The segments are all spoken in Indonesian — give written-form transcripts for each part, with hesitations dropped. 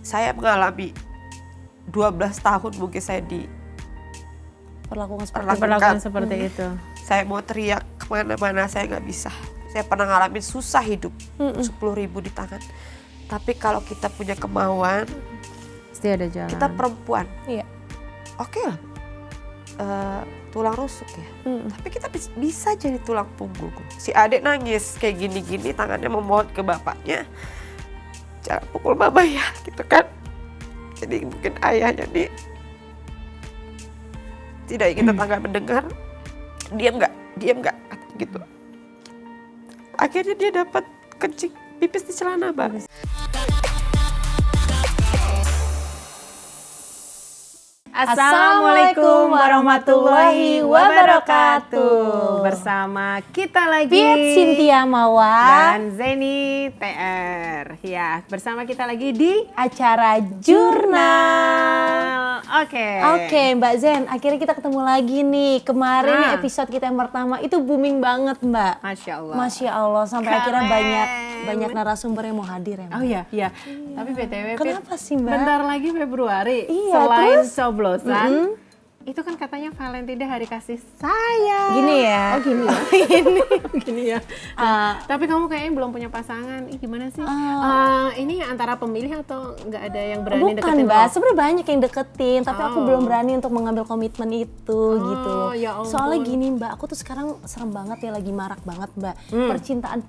saya mengalami 12 tahun mungkin saya Perlakuan seperti itu. Saya mau teriak kemana-mana saya nggak bisa. Saya pernah ngalamin susah hidup, 10.000 di tangan. Tapi kalau kita punya kemauan, Pasti ada jalan. kita perempuan, Iya. oke lah, tulang rusuk ya. Tapi kita bisa jadi tulang punggung. Si adik nangis kayak gini-gini, tangannya memohon ke bapaknya, jangan pukul mama ya, gitu kan. Jadi mungkin ayahnya nih tidak ingin tetangga mendengar, diam nggak, gitu. Akhirnya dia dapat kencing pipis di celana, Mbak. Assalamualaikum warahmatullahi wabarakatuh. Bersama kita lagi Piet Cynthia Mawar dan Zeni TR. Ya, bersama kita lagi di acara Jurnal. Oke, Mbak Zen, akhirnya kita ketemu lagi nih. Kemarin Nah. episode kita yang pertama itu booming banget, Mbak. Masya Allah. Sampai akhirnya Keren. banyak narasumber yang mau hadir ya, Mbak. Oh iya. Tapi BTW, Kenapa sih, Mbak? Bentar lagi Februari. Iya, Selain terus? coblosan, itu kan katanya Valentine Day hari kasih sayang. Gini ya. Oh gini ya. Gini ya. Tapi kamu kayaknya belum punya pasangan. Gimana sih? Ini antara pemilih atau nggak ada yang berani Bukan, deketin Mbak. lo? Sebenarnya banyak yang deketin, tapi aku belum berani untuk mengambil komitmen itu gitu loh. ya ampun. Soalnya gini, Mbak, aku tuh sekarang serem banget ya, lagi marak banget, Mbak.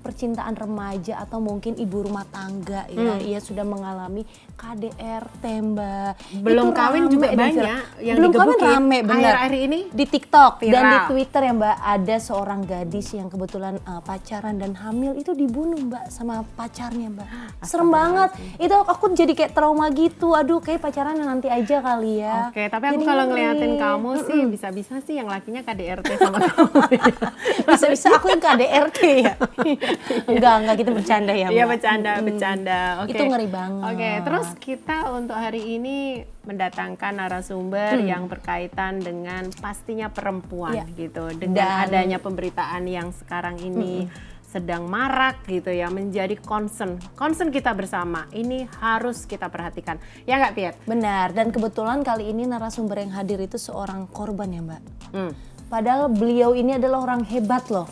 Percintaan remaja atau mungkin ibu rumah tangga ya, ia sudah mengalami KDRT, Mbak. Belum Itu kawin rame juga di banyak viral. yang belum kawin digebukin. rame, bener. Akhir-akhir ini Di TikTok dan di viral. Twitter ya, Mbak, ada seorang gadis yang kebetulan pacaran dan hamil itu dibunuh, Mbak, sama pacarnya, Mbak. Serem banget. Itu aku jadi kayak trauma gitu. Aduh, kayak pacaran nanti aja kali ya. Oke, tapi aku Jadi kalau ngeri. ngeliatin kamu sih bisa-bisa sih yang lakinya KDRT sama kamu. Bisa-bisa aku yang KDRT ya. enggak gitu bercanda ya, Mbak. Iya, bercanda. Oke. Itu ngeri banget. Oke, terus kita untuk hari ini mendatangkan narasumber yang berkaitan dengan pastinya perempuan Iya. gitu. Dengan Dan- adanya pemberitaan yang sekarang ini sedang marak gitu ya, menjadi concern kita bersama. Ini harus kita perhatikan. Ya nggak, Piet? Benar, dan kebetulan kali ini narasumber yang hadir itu seorang korban ya, Mbak. Hmm. Padahal beliau ini adalah orang hebat loh.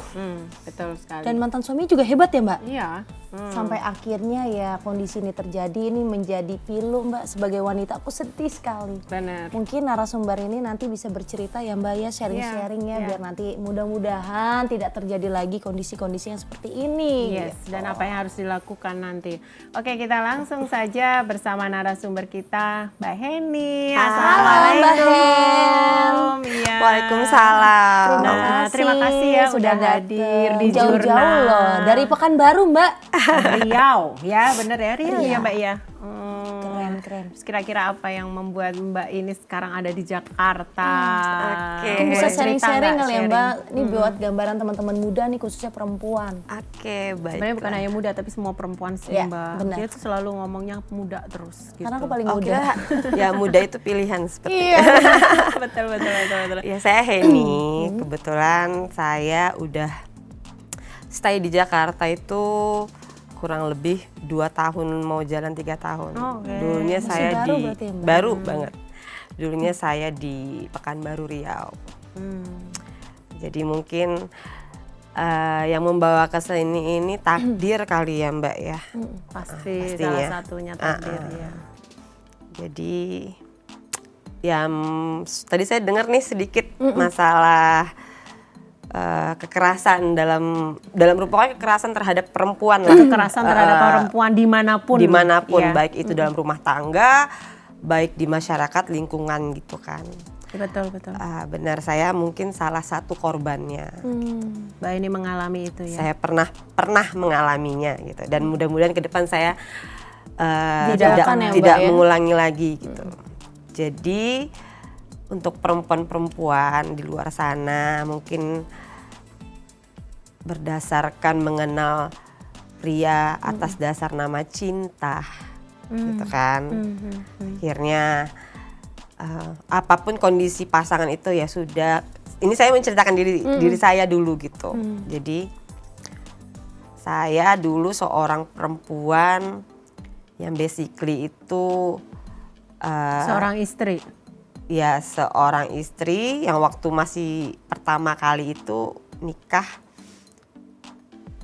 Betul sekali. Dan mantan suami juga hebat ya, Mbak. Iya. Sampai akhirnya ya kondisi ini terjadi, ini menjadi pilu, Mbak. Sebagai wanita aku sedih sekali. Benar. Mungkin narasumber ini nanti bisa bercerita ya, Mbak, ya, sharing-sharing ya, Iya. biar nanti mudah-mudahan tidak terjadi lagi kondisi-kondisi yang seperti ini. Yes, dan apa yang harus dilakukan nanti. Oke, kita langsung saja bersama narasumber kita, Mbak Heni. Assalamualaikum. Iya. Waalaikumsalam. Terima kasih ya sudah hadir di jauh-jauh Jurnal. loh dari Pekanbaru, Mbak. Riau, ya bener ya, Riau Iya. ya Mbak ya. Keren. Terus kira-kira apa yang membuat Mbak ini sekarang ada di Jakarta? Oke. Bisa Boleh sharing-sharing cerita kali ya, nggak? Mbak. Ini buat gambaran teman-teman muda nih, khususnya perempuan. Oke, baik. Sebenarnya bukan hanya muda tapi semua perempuan sih, Iya, Mbak. benar. Dia tuh selalu ngomongnya muda terus gitu. Karena aku paling Oh, muda. kira ya muda itu pilihan seperti Iya. betul. Ya, saya Heni. Kebetulan saya udah stay di Jakarta itu kurang lebih 2 tahun, mau jalan 3 tahun. Oke. Dulunya Masih saya baru berarti ya, Mbak? baru banget. Dulunya saya di Pekanbaru Riau. Jadi mungkin yang membawa ke sini ini takdir kali ya, Mbak ya. Pasti Pastinya. salah satunya takdir ya. Jadi ya tadi saya dengar nih sedikit masalah kekerasan dalam pokoknya kekerasan terhadap perempuan lah. Kekerasan terhadap perempuan dimanapun. Ya. Baik itu dalam rumah tangga, baik di masyarakat lingkungan gitu kan. Betul. Benar, saya mungkin salah satu korbannya. Mbak ini mengalami itu ya. Saya pernah mengalaminya gitu, dan mudah-mudahan ke depan saya Dijauhkan ya, Mbak, tidak ya? mengulangi lagi gitu. Jadi untuk perempuan-perempuan di luar sana mungkin berdasarkan mengenal pria atas dasar nama cinta, gitu kan. Akhirnya apapun kondisi pasangan itu ya sudah. Ini saya menceritakan diri saya dulu gitu. Jadi saya dulu seorang perempuan yang basically itu Seorang istri. ya seorang istri yang waktu masih pertama kali itu nikah,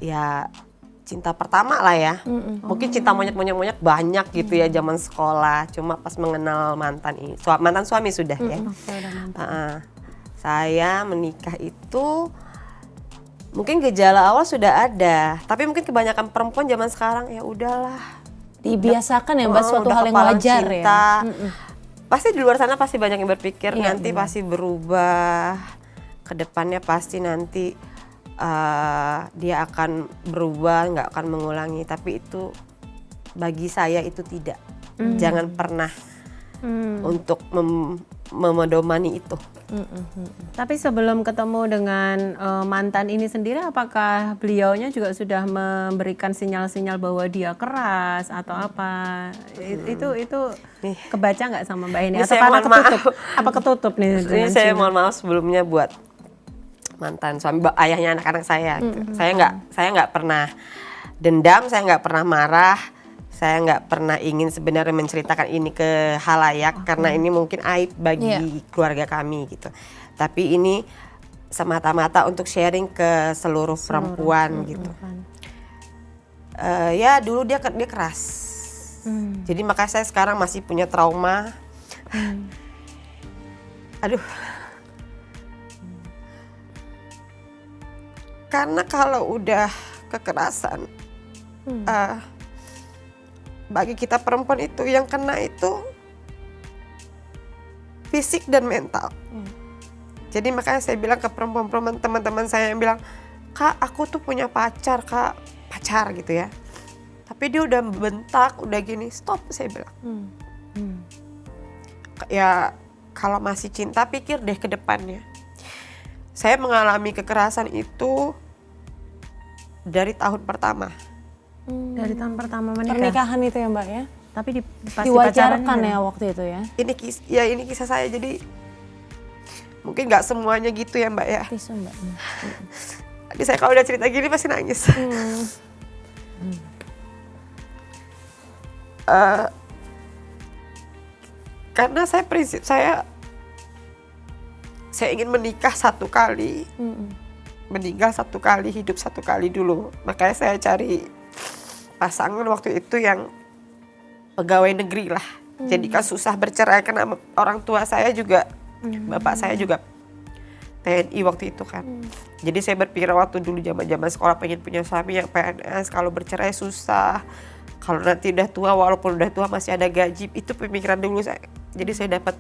ya cinta pertama lah ya. Mungkin cinta monyet banyak gitu ya zaman sekolah. Cuma pas mengenal mantan ini, mantan suami sudah ya. Oke, udah mantap. Saya menikah itu mungkin gejala awal sudah ada, tapi mungkin kebanyakan perempuan zaman sekarang ya udahlah. Dibiasakan ya Mbak, suatu Udah hal yang kepalang wajar cinta. ya. Pasti di luar sana pasti banyak yang berpikir Iya, nanti benar. pasti berubah, kedepannya pasti nanti dia akan berubah, nggak akan mengulangi. Tapi itu bagi saya itu tidak. Jangan pernah untuk memedomani itu. Tapi sebelum ketemu dengan mantan ini sendiri, apakah beliaunya juga sudah memberikan sinyal-sinyal bahwa dia keras atau apa? Itu Nih. kebaca nggak sama Mbak ini? Ini Atau saya karena mohon maaf. ketutup? Apa ketutup nih? Ini dengan saya sinyal? mohon maaf sebelumnya buat mantan suami, ayahnya anak-anak saya. Gitu. Saya nggak pernah dendam, saya nggak pernah marah, saya nggak pernah ingin sebenarnya menceritakan ini ke halayak karena ini mungkin aib bagi keluarga kami gitu. Tapi ini semata-mata untuk sharing ke seluruh perempuan gitu. Ya dulu dia keras. Jadi makanya saya sekarang masih punya trauma. Aduh. Karena kalau udah kekerasan, bagi kita perempuan itu yang kena itu fisik dan mental. Jadi makanya saya bilang ke perempuan-perempuan teman-teman saya yang bilang, Kak aku tuh punya pacar Kak, pacar gitu ya. Tapi dia udah bentak, udah gini, stop saya bilang. Ya kalau masih cinta pikir deh ke depannya. Saya mengalami kekerasan itu dari tahun pertama. Dari tahun pertama menikah. Pernikahan itu ya Mbak ya? Tapi pas Diwajarkan pacarannya ya waktu itu ya? Ini kisah saya, jadi mungkin nggak semuanya gitu ya Mbak ya. Tisu Mbak. Jadi saya kalau udah cerita gini pasti nangis. Karena saya prinsip saya ingin menikah satu kali, meninggal satu kali, hidup satu kali dulu. Makanya saya cari pasangan waktu itu yang pegawai negeri lah. Jadi kan susah bercerai karena orang tua saya juga, bapak saya juga TNI waktu itu kan. Jadi saya berpikir waktu dulu zaman sekolah pengen punya suami yang PNS, kalau bercerai susah. Kalau nanti udah tua, walaupun udah tua masih ada gaji, itu pemikiran dulu saya. Jadi saya dapat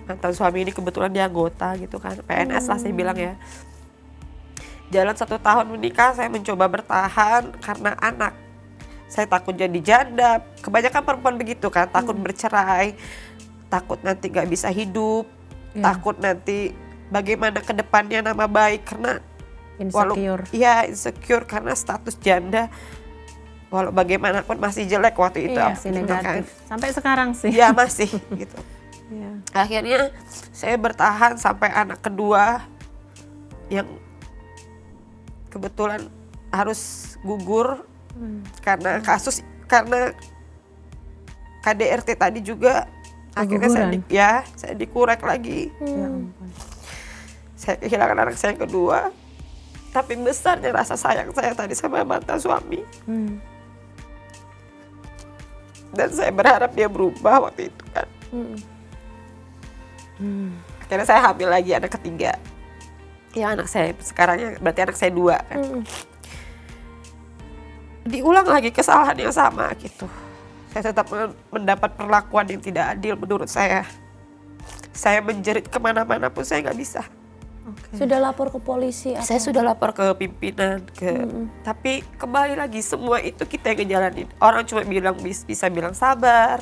mantan suami ini kebetulan dia anggota gitu kan, PNS lah saya bilang ya. Jalan 1 tahun menikah saya mencoba bertahan karena anak. Saya takut jadi janda, kebanyakan perempuan begitu kan, takut bercerai, takut nanti gak bisa hidup, takut nanti bagaimana ke depannya nama baik karena insecure. Insecure karena status janda. Walau bagaimanapun masih jelek waktu itu. Iya, masih negatif. Sampai sekarang sih. Ya masih gitu. Iya. Akhirnya saya bertahan sampai anak kedua yang kebetulan harus gugur karena karena KDRT tadi juga. Akhirnya saya dikurek lagi. Ya ampun. Saya kehilangan anak saya yang kedua. Tapi besarnya rasa sayang saya tadi sama mantan suami. Dan saya berharap dia berubah waktu itu kan. Akhirnya saya hamil lagi anak ketiga. Ya anak saya sekarang berarti anak saya 2 kan. Diulang lagi kesalahan yang sama gitu. Saya tetap mendapat perlakuan yang tidak adil menurut saya. Saya menjerit kemana-mana pun saya nggak bisa. Sudah lapor ke polisi? Saya sudah lapor ke pimpinan, tapi kembali lagi semua itu kita yang ngejalanin. Orang cuma bisa bilang sabar,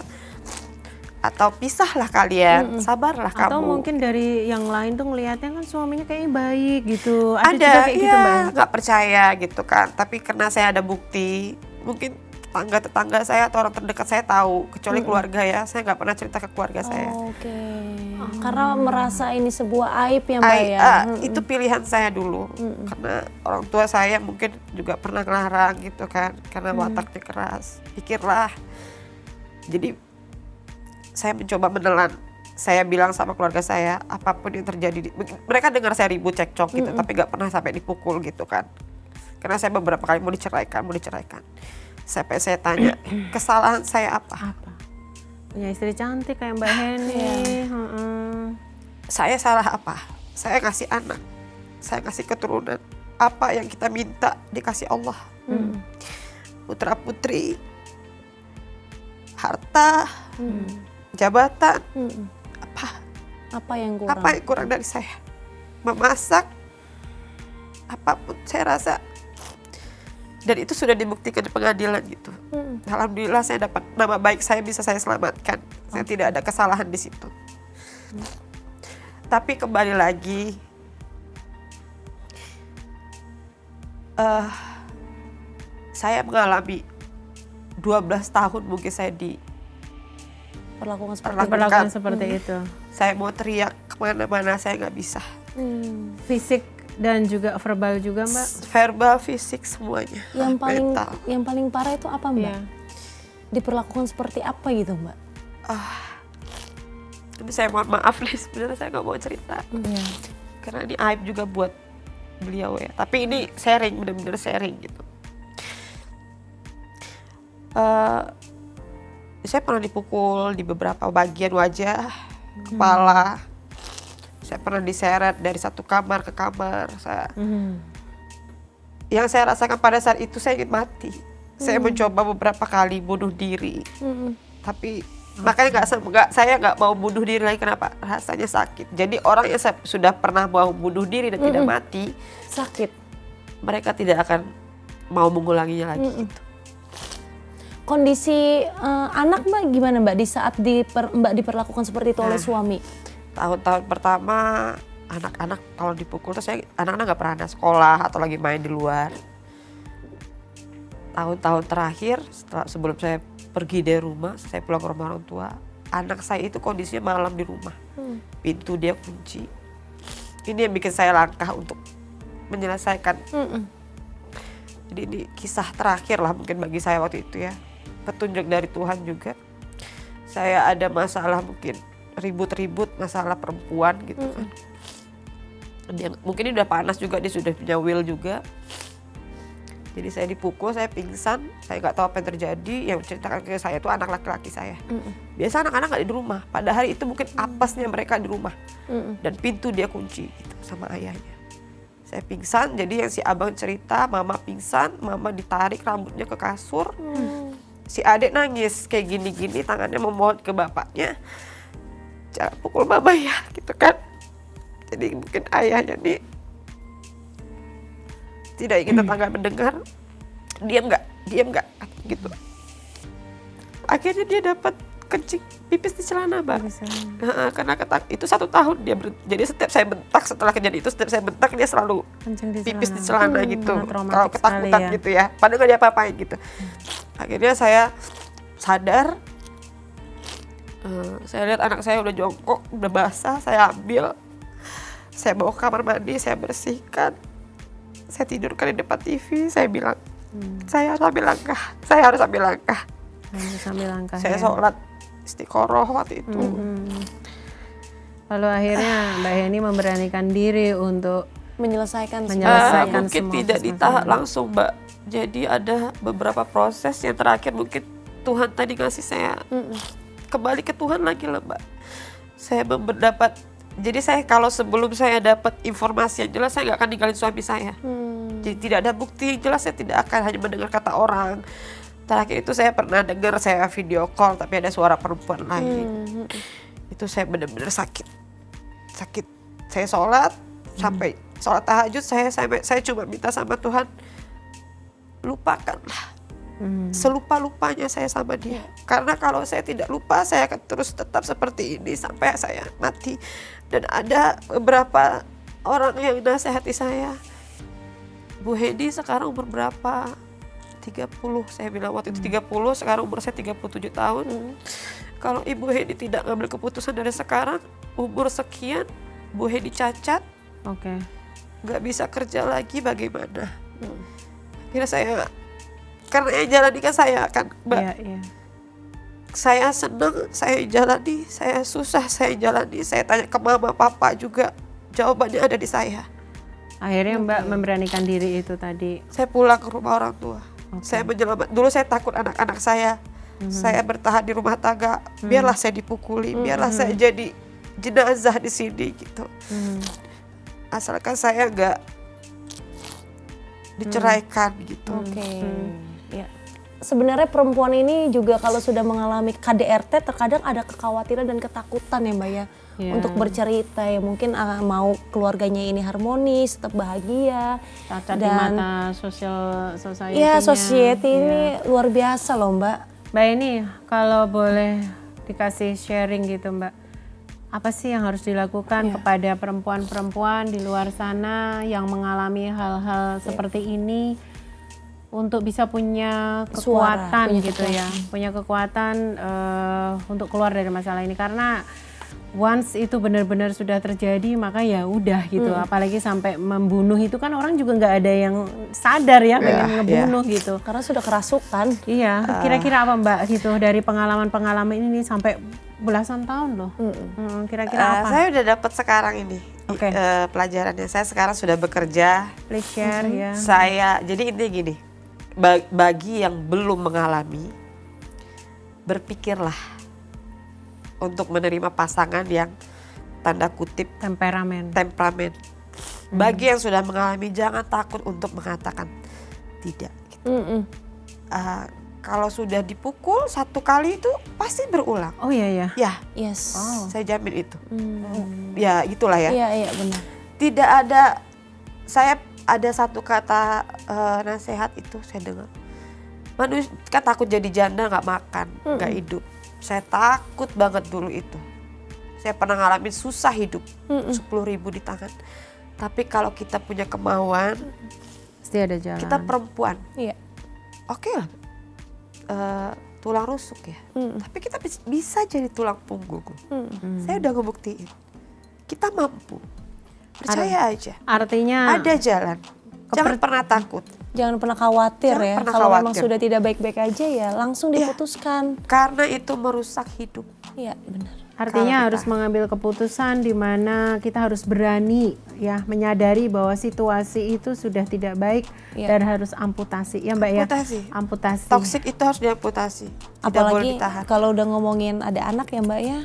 atau pisahlah kalian, sabarlah kamu. Atau mungkin dari yang lain tuh ngelihatnya kan suaminya kayaknya baik gitu. Ada juga kayak gitu Mbak. nggak percaya gitu kan. Tapi karena saya ada bukti, mungkin tetangga saya atau orang terdekat saya tahu, kecuali keluarga ya. Saya nggak pernah cerita ke keluarga saya. Oke. Karena merasa ini sebuah aib ya Mbak ya? Itu pilihan saya dulu. Karena orang tua saya mungkin juga pernah ngelarang gitu kan. Karena wataknya keras. Pikirlah Jadi saya mencoba menelan. Saya bilang sama keluarga saya, apapun yang terjadi, mereka dengar saya ribut cekcok gitu, tapi gak pernah sampai dipukul gitu kan. Karena saya beberapa kali mau diceraikan. Sampai saya tanya, kesalahan saya apa? Punya istri cantik kayak Mbak Heni. Saya salah apa? Saya ngasih anak, saya ngasih keturunan. Apa yang kita minta dikasih Allah. Putra putri, harta, jabatan, Apa yang kurang? apa yang kurang dari saya? Memasak, apapun saya rasa. Dan itu sudah dibuktikan di pengadilan gitu. Alhamdulillah saya dapat nama baik, saya bisa saya selamatkan. Saya tidak ada kesalahan di situ. Tapi kembali lagi, saya mengalami 12 tahun mungkin saya Perlakuan seperti Diperlakukan seperti itu. saya mau teriak kemana-mana saya nggak bisa. Fisik dan juga verbal juga Mbak. Verbal, fisik, semuanya. Mental. yang paling parah itu apa Mbak? Iya. Diperlakukan seperti apa gitu Mbak? Tapi saya mohon maaf nih, sebenarnya saya nggak mau cerita. Iya. Karena ini aib juga buat beliau ya. Tapi ini sharing, benar-benar sharing gitu. Saya pernah dipukul di beberapa bagian wajah, kepala. Saya pernah diseret dari satu kamar ke kamar. Yang saya rasakan pada saat itu saya ingin mati. Saya mencoba beberapa kali bunuh diri. Tapi makanya saya nggak mau bunuh diri lagi. Kenapa? Rasanya sakit. Jadi orang yang sudah pernah mau bunuh diri dan tidak mati, Sakit. mereka tidak akan mau mengulanginya lagi. Gitu. Kondisi anak Mbak gimana Mbak di saat Mbak diperlakukan seperti itu oleh suami? Tahun-tahun pertama anak-anak kalau dipukul tuh anak-anak nggak pernah ada sekolah atau lagi main di luar. Tahun-tahun terakhir sebelum saya pergi dari rumah, saya pulang ke rumah orang tua, anak saya itu kondisinya malam di rumah, pintu dia kunci. Ini yang bikin saya langkah untuk menyelesaikan. Jadi ini kisah terakhir lah mungkin bagi saya waktu itu ya, petunjuk dari Tuhan juga. Saya ada masalah mungkin ribut-ribut masalah perempuan gitu kan. Mungkin ini udah panas juga, dia sudah punya will juga. Jadi saya dipukul, saya pingsan, saya nggak tahu apa yang terjadi. Yang ceritakan ke saya itu anak laki-laki saya. Biasa anak-anak nggak di rumah, pada hari itu mungkin apesnya mereka di rumah. Dan pintu dia kunci gitu sama ayahnya. Saya pingsan, jadi yang si abang cerita, mama pingsan, mama ditarik rambutnya ke kasur. Si adik nangis kayak gini-gini, tangannya memohon ke bapaknya, jangan pukul mama ya gitu kan. Jadi mungkin ayahnya nih tidak ingin tetangga mendengar, diam nggak gitu. Akhirnya dia dapat kencing pipis di celana Mbak. Karena itu 1 tahun dia jadi setiap saya bentak, setelah kejadian itu setiap saya bentak dia selalu pipis di celana gitu. Kalau ketakutan ya. Gitu ya, padahal nggak diapa-apain gitu. Akhirnya saya sadar, saya lihat anak saya udah jongkok, udah basah, saya ambil, saya bawa ke kamar mandi, saya bersihkan, saya tidurkan di depan TV, saya bilang, saya harus ambil langkah. Saya sholat istiqoroh waktu itu. Lalu akhirnya Mbak Heni memberanikan diri untuk menyelesaikan mungkin semua tidak ditahan langsung Mbak. Jadi ada beberapa proses yang terakhir mungkin Tuhan tadi ngasih saya kembali ke Tuhan lagi lah Mbak. Saya mendapat, jadi saya kalau sebelum saya dapat informasi yang jelas saya nggak akan ninggalin suami saya. Jadi tidak ada bukti jelas, saya tidak akan hanya mendengar kata orang. Terakhir itu saya pernah dengar, saya video call tapi ada suara perempuan lain. Itu saya benar-benar sakit. Saya sholat sampai sholat tahajud, saya cuma minta sama Tuhan, lupakanlah selupa-lupanya saya sama dia. Karena kalau saya tidak lupa, saya akan terus tetap seperti ini sampai saya mati. Dan ada beberapa orang yang nasihati saya, Bu Heni sekarang umur berapa? 30, saya bilang waktu itu 30, sekarang umur saya 37 tahun. Kalau Ibu Heni tidak ngambil keputusan dari sekarang, umur sekian, Bu Heni cacat, nggak bisa kerja lagi, bagaimana? Akhirnya saya, karena yang jalan ini kan saya kan Mbak. Saya senang, saya jalani, saya susah, saya jalani. Saya tanya ke mama, papa juga, jawabannya ada di saya. Akhirnya Mbak memberanikan diri itu tadi. Saya pulang ke rumah orang tua. Saya dulu saya takut anak-anak saya. Saya bertahan di rumah tangga, biarlah saya dipukuli, biarlah saya jadi jenazah di sini gitu. Asalkan saya nggak diceraikan gitu. Oke. Ya. Sebenarnya perempuan ini juga kalau sudah mengalami KDRT terkadang ada kekhawatiran dan ketakutan ya Mbak ya. Iya. Untuk bercerita ya mungkin mau keluarganya ini harmonis, tetap bahagia. Cacat di mata society-nya. Iya, society ini Iya. luar biasa loh Mbak. Mbak ini kalau boleh dikasih sharing gitu Mbak, apa sih yang harus dilakukan kepada perempuan-perempuan di luar sana yang mengalami hal-hal seperti ini untuk bisa punya kekuatan punya gitu ya, punya kekuatan untuk keluar dari masalah ini, karena once itu benar-benar sudah terjadi maka ya udah gitu, apalagi sampai membunuh itu kan orang juga nggak ada yang sadar ya pengen ngebunuh gitu. Karena sudah kerasukan. Iya, kira-kira apa Mbak gitu dari pengalaman-pengalaman ini sampai belasan tahun loh. Kira-kira apa? Saya udah dapat sekarang ini pelajarannya. Saya sekarang sudah bekerja. Please share ya. Saya jadi intinya gini, bagi yang belum mengalami, berpikirlah untuk menerima pasangan yang tanda kutip Temperamen. Bagi yang sudah mengalami, jangan takut untuk mengatakan tidak. Gitu. Kalau sudah dipukul satu kali itu pasti berulang. Oh iya ya. Ya, Yes. saya jamin itu. Ya itulah ya. Iya benar. Tidak ada, saya ada satu kata nasihat itu saya dengar. Manusia kan takut jadi janda nggak makan, nggak hidup. Saya takut banget dulu itu. Saya pernah ngalamin susah hidup, 10.000 di tangan. Tapi kalau kita punya kemauan, Pasti ada jalan. kita perempuan, Iya. oke lah, tulang rusuk ya. Tapi kita bisa jadi tulang punggung. Saya udah ngebuktiin, kita mampu. Percaya aja, Artinya ada jalan. Jangan pernah takut. Jangan pernah khawatir Jangan ya. pernah Kalau memang khawatir. sudah tidak baik-baik aja ya langsung diputuskan. Karena itu merusak hidup. Iya benar. artinya Kalau harus kita- mengambil keputusan di mana kita harus berani ya menyadari bahwa situasi itu sudah tidak baik Iya. dan harus amputasi ya Mbak ya. Amputasi. Toksik itu harus diamputasi. Tidak boleh Apalagi ditahan. kalau udah ngomongin ada anak ya Mbak ya.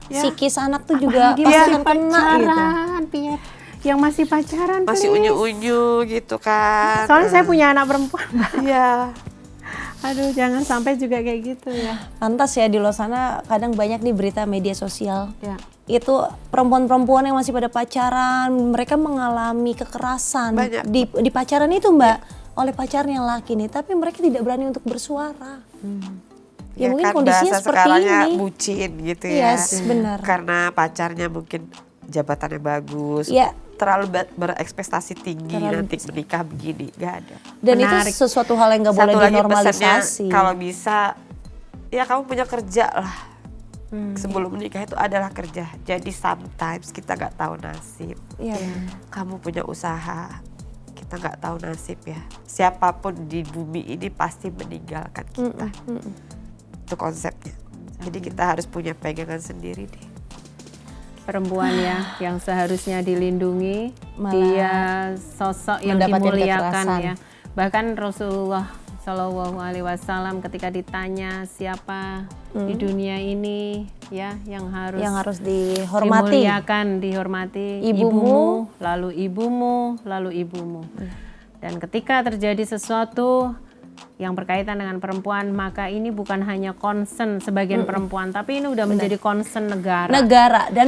Ya. Psikis anak tuh juga Apalagi pasti masih akan kena gitu. pacaran, Piet. Yang masih pacaran Masih please. unyu-unyu gitu kan. Soalnya saya punya anak perempuan Mbak. Iya. Aduh jangan sampai juga kayak gitu ya. Pantas ya di luar sana kadang banyak nih berita media sosial. Ya. Itu perempuan-perempuan yang masih pada pacaran, mereka mengalami kekerasan Banyak. di pacaran itu Mbak, oleh pacarnya yang laki nih, tapi mereka tidak berani untuk bersuara. Ya, mungkin kan kondisinya bahasa seperti sekarangnya ini. bucin gitu ya. Yes, benar. Karena pacarnya mungkin jabatannya bagus. Ya. Terlalu berekspektasi tinggi Terlalu nanti menikah begini, gak ada. Dan Menarik. itu sesuatu hal yang nggak boleh Satu lagi dinormalisasi. pesannya, kalau bisa ya kamu punya kerja lah. Sebelum menikah itu adalah kerja. Jadi sometimes kita nggak tahu nasib. Iya. Kamu punya usaha, kita nggak tahu nasib ya. Siapapun di bumi ini pasti meninggalkan kita. Itu konsepnya. Jadi kita harus punya pegangan sendiri deh. Perempuan ya yang seharusnya dilindungi, Malah dia sosok yang mendapatkan dimuliakan kekerasan. ya. Bahkan Rasulullah Shallallahu Alaihi Wasallam ketika ditanya siapa di dunia ini ya yang harus dihormati. dimuliakan, dihormati, Ibumu. lalu ibumu, lalu ibumu. Dan ketika terjadi sesuatu yang berkaitan dengan perempuan, maka ini bukan hanya concern sebagian perempuan, tapi ini udah menjadi concern negara. Dan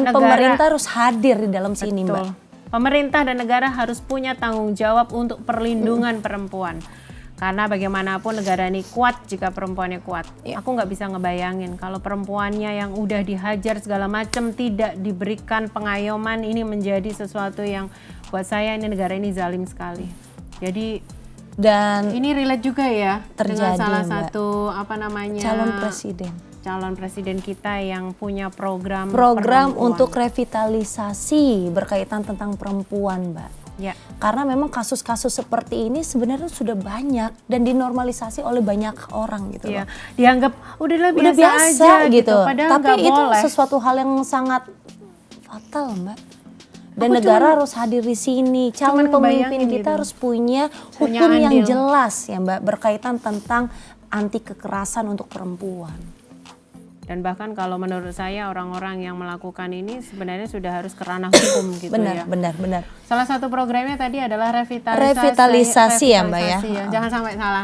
Negara- pemerintah harus hadir di dalam sini Mbak. Betul. Pemerintah dan negara harus punya tanggung jawab untuk perlindungan perempuan. Karena bagaimanapun negara ini kuat jika perempuannya kuat. Aku nggak bisa ngebayangin kalau perempuannya yang udah dihajar segala macam tidak diberikan pengayoman, ini menjadi sesuatu yang buat saya ini negara ini zalim sekali. Jadi Dan ini relate juga ya dengan Terjadi, salah Mbak. satu apa namanya calon presiden kita yang punya program program perempuan. untuk revitalisasi berkaitan tentang perempuan Mbak. Ya. Karena memang kasus-kasus seperti ini sebenarnya sudah banyak dan dinormalisasi oleh banyak orang gitu Iya. loh. Dianggap udahlah Udah biasa aja gitu. Padahal Tapi nggak itu boleh. sesuatu hal yang sangat fatal, Mbak. Dan Aku negara harus hadir di sini. Calon pemimpin ngebayangin kita gitu. harus punya Punya hukum yang andil. jelas ya, Mbak, berkaitan tentang anti kekerasan untuk perempuan. Dan bahkan kalau menurut saya orang-orang yang melakukan ini sebenarnya sudah harus ke ranah hukum gitu ya. Benar. Salah satu programnya tadi adalah Revitalisasi ya, Mbak ya. Jangan sampai salah.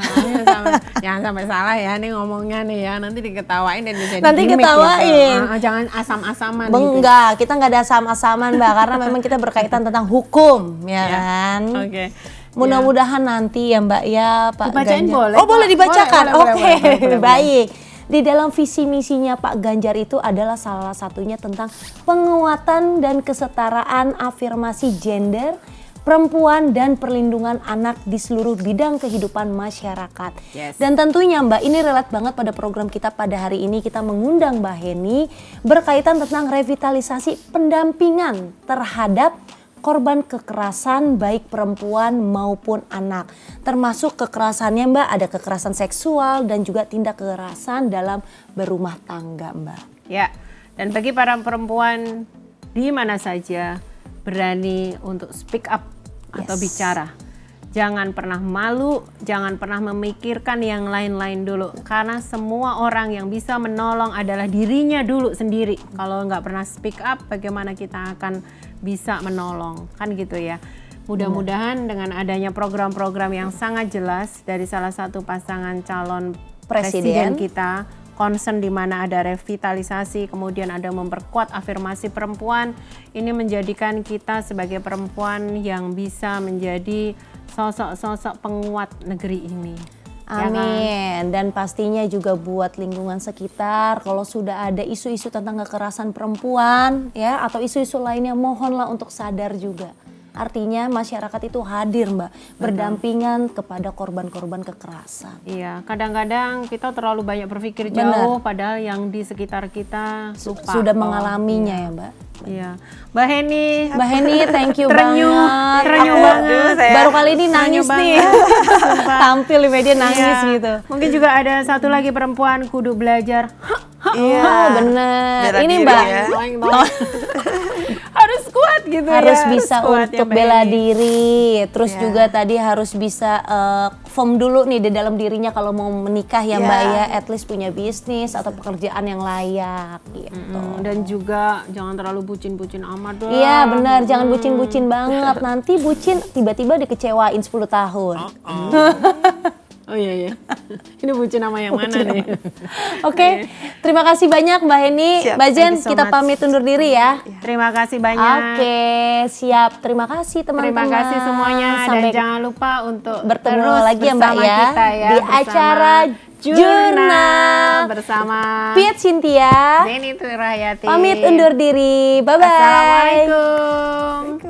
Jangan sampai salah ya nih ngomongnya nih ya. Nanti diketawain dan bisa Nanti di-gimmick ketawain. gitu. Jangan asam-asaman gitu. Enggak, kita nggak ada asam-asaman, Mbak, karena memang kita berkaitan tentang hukum, ya kan. Oke. Mudah-mudahan nanti ya, Mbak ya, Pak Dibacain Ganjar. boleh, Oh, boleh Pak. dibacakan. Boleh, Oke, boleh. baik. Di dalam visi misinya Pak Ganjar itu adalah salah satunya tentang penguatan dan kesetaraan afirmasi gender, perempuan dan perlindungan anak di seluruh bidang kehidupan masyarakat. Yes. Dan tentunya Mbak, ini relate banget pada program kita pada hari ini. Kita mengundang Mbak Heni berkaitan tentang revitalisasi pendampingan terhadap korban kekerasan baik perempuan maupun anak. Termasuk kekerasannya Mbak, ada kekerasan seksual dan juga tindak kekerasan dalam berumah tangga Mbak. Ya. Dan bagi para perempuan di mana saja berani untuk speak up atau Yes. bicara. Jangan pernah malu, jangan pernah memikirkan yang lain-lain dulu. Karena semua orang yang bisa menolong adalah dirinya dulu sendiri. Kalau nggak pernah speak up, bagaimana kita akan bisa menolong? Kan gitu ya. Mudah-mudahan dengan adanya program-program yang sangat jelas dari salah satu pasangan calon presiden kita, concern di mana ada revitalisasi, kemudian ada memperkuat afirmasi perempuan, ini menjadikan kita sebagai perempuan yang bisa menjadi sosok-sosok penguat negeri ini. Ya kan? Amin. Dan pastinya juga buat lingkungan sekitar, kalau sudah ada isu-isu tentang kekerasan perempuan ya atau isu-isu lainnya, mohonlah untuk sadar juga. Artinya masyarakat itu hadir Mbak, berdampingan kepada korban-korban kekerasan. Iya, kadang-kadang kita terlalu banyak berpikir jauh, padahal yang di sekitar kita lupa. Sudah mengalaminya ya Mbak. Iya, Mbak Heni, Thank you Terenyuh, banget. terenyuh Aku banget. baru kali ini nangis Terenyuh nih. banget. Tampil di media nangis Iya. gitu. Mungkin juga ada satu lagi perempuan kudu belajar. Iya. Oh, bener. Bela Ini diri Mbak, ya. Harus kuat gitu harus ya. bisa kuat ya, untuk Mbak bela Heni. diri. Terus Ya. juga tadi harus bisa firm dulu nih di dalam dirinya kalau mau menikah ya Mbak Ya. ya. At least punya bisnis atau pekerjaan yang layak gitu. Dan juga jangan terlalu bucin-bucin amat dong. Iya benar, jangan bucin-bucin banget. Nanti bucin tiba-tiba dikecewain 10 tahun. Oh iya. Ini bucin nama yang mana nih? Oke, terima kasih banyak Mbak Heni. Siap, Mbak Jen, thank you so kita much. pamit undur diri ya. Terima kasih banyak. Oke, siap. Terima kasih teman-teman. Terima kasih semuanya Sampai dan jangan lupa untuk bertemu terus lagi ya Mbak bersama ya, kita ya di bersama acara Jurnal bersama Piet Cynthia. Zeni Turahayati. Pamit undur diri. Bye-bye. Assalamualaikum.